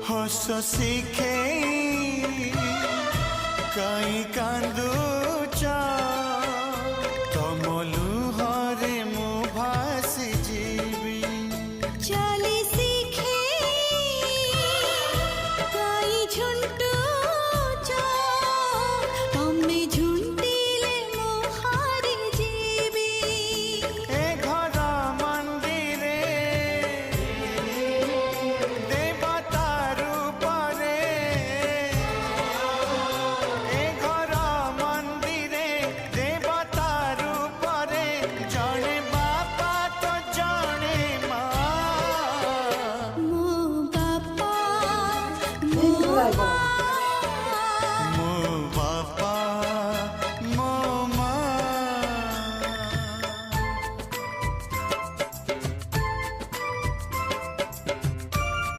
हस शिखे कई कांदुच तम लुहरे मु भासी जीवी चली सीखे कई झुंटुच तमे झुंटिले मु हारी जीवी ए घर मंदिरे देवता रूपरे ए घर मंदिरे देवता रूपरे जणे बापा तो जणे माँ मो बापा मो माँ